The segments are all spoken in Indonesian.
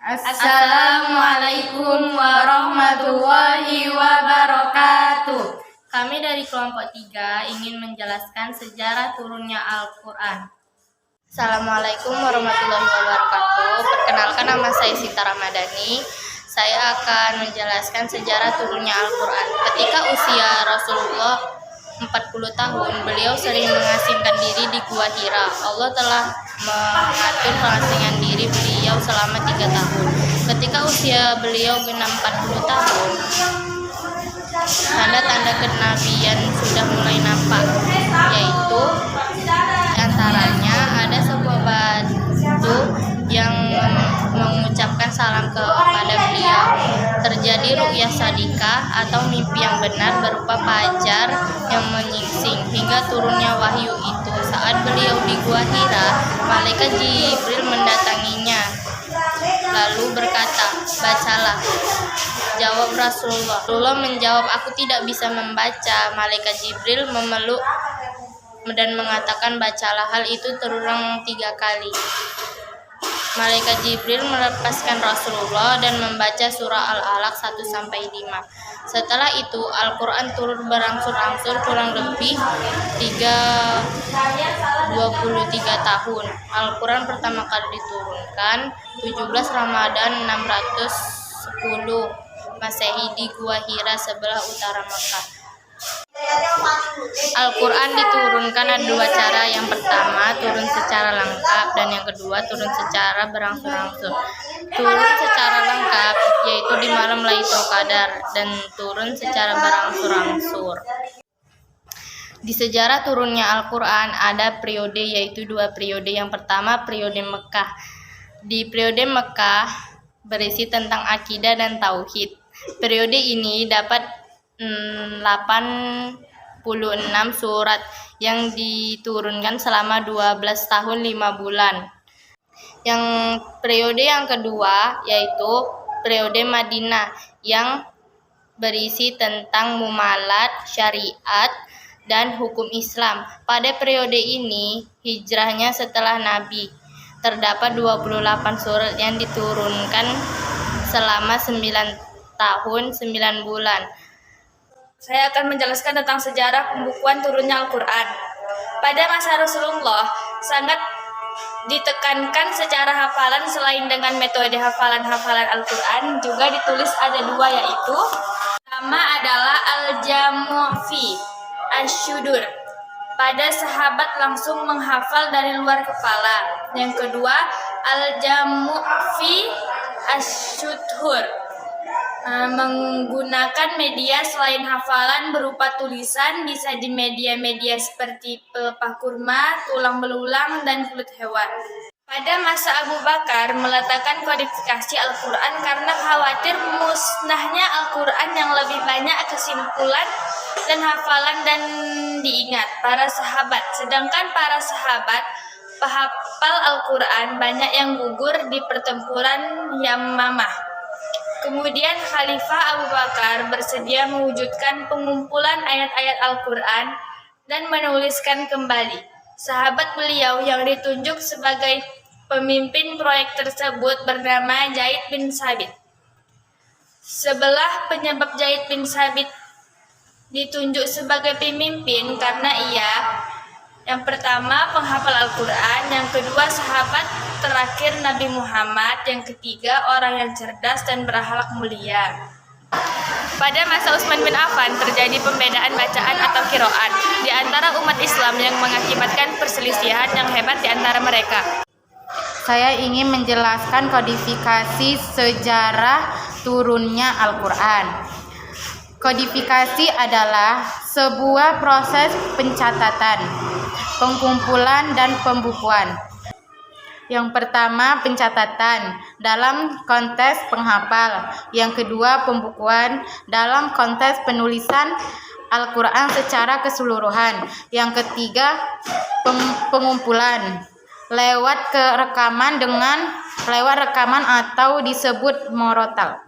Assalamualaikum warahmatullahi wabarakatuh. Kami dari kelompok 3 ingin menjelaskan sejarah turunnya Al-Quran. Assalamualaikum warahmatullahi wabarakatuh. Perkenalkan, nama saya Sita Ramadhani. Saya akan menjelaskan sejarah turunnya Al-Quran. Ketika usia Rasulullah 40 tahun, beliau sering mengasingkan diri di Gua Hira. Allah telah mengatur pengasingan diri beliau selama 3 tahun. Ketika usia beliau genap 40 tahun, tanda-tanda kenabian sudah mulai nampak, yaitu antaranya ada sebuah batu yang mengucapkan salam kepada beliau. Terjadi ru'yah sadikah atau mimpi yang benar berupa fajar yang menyingsing hingga turunnya wahyu itu. Saat beliau di Gua Hira, malaikat Jibril mendatanginya lalu berkata, "Bacalah." Jawab Rasulullah. Rasulullah menjawab, "Aku tidak bisa membaca." Malaikat Jibril memeluk dan mengatakan, "Bacalah." Hal itu terulang 3 kali. Malaikat Jibril melepaskan Rasulullah dan membaca surah Al-Alaq 1-5. Setelah itu Al-Quran turun berangsur-angsur kurang lebih 23 tahun. Al-Quran pertama kali diturunkan 17 Ramadan 610 Masehi di Gua Hira sebelah utara Mekah. Al-Quran diturunkan ada 2 cara. Yang pertama, turun secara lengkap, dan yang kedua, turun secara berangsur-angsur. Turun secara lengkap yaitu di malam Lailatul Qadar, dan turun secara berangsur-angsur. Di sejarah turunnya Al-Quran ada periode, yaitu 2 periode. Yang pertama, periode Mekah. Di periode Mekah berisi tentang akidah dan tauhid. Periode ini dapat 86 surat yang diturunkan selama 12 tahun 5 bulan. Yang periode yang kedua yaitu periode Madinah yang berisi tentang muamalat, syariat, dan hukum Islam. Pada periode ini hijrahnya setelah Nabi. Terdapat 28 surat yang diturunkan selama 9 tahun 9 bulan. Saya akan menjelaskan tentang sejarah pembukuan turunnya Al-Quran. Pada masa Rasulullah, sangat ditekankan secara hafalan. Selain dengan metode hafalan Al-Quran, juga ditulis ada 2, yaitu pertama adalah Al-Jamu' fi Asy-Syudur. Pada sahabat langsung menghafal dari luar kepala. Yang kedua, Al-Jamu' fi Asy-Syuhur. Menggunakan media selain hafalan berupa tulisan, bisa di media-media seperti pelepah kurma, tulang belulang, dan kulit hewan. Pada masa Abu Bakar meletakkan kodifikasi Al-Quran karena khawatir musnahnya Al-Quran yang lebih banyak kesimpulan dan hafalan dan diingat para sahabat. Sedangkan para sahabat penghafal Al-Quran banyak yang gugur di pertempuran Yamamah. Kemudian Khalifah Abu Bakar bersedia mewujudkan pengumpulan ayat-ayat Al-Quran dan menuliskan kembali. Sahabat beliau yang ditunjuk sebagai pemimpin proyek tersebut bernama Zaid bin Sabit. Sebelah penyebab Zaid bin Sabit ditunjuk sebagai pemimpin karena ia yang pertama penghafal Al-Quran, yang kedua sahabat terakhir Nabi Muhammad, yang ketiga orang yang cerdas dan berakhlak mulia. Pada masa Utsman bin Affan terjadi pembedaan bacaan atau qiraat di antara umat Islam yang mengakibatkan perselisihan yang hebat di antara mereka. Saya ingin menjelaskan kodifikasi sejarah turunnya Al-Quran. Kodifikasi adalah sebuah proses pencatatan, pengumpulan, dan pembukuan. Yang pertama, pencatatan dalam konteks penghafal. Yang kedua, pembukuan dalam konteks penulisan Al-Quran secara keseluruhan. Yang ketiga, pengumpulan lewat rekaman atau disebut murotal.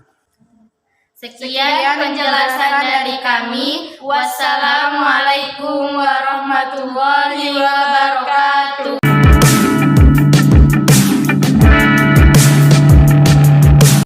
Sekian penjelasan dari kami. Wassalamualaikum warahmatullahi wabarakatuh.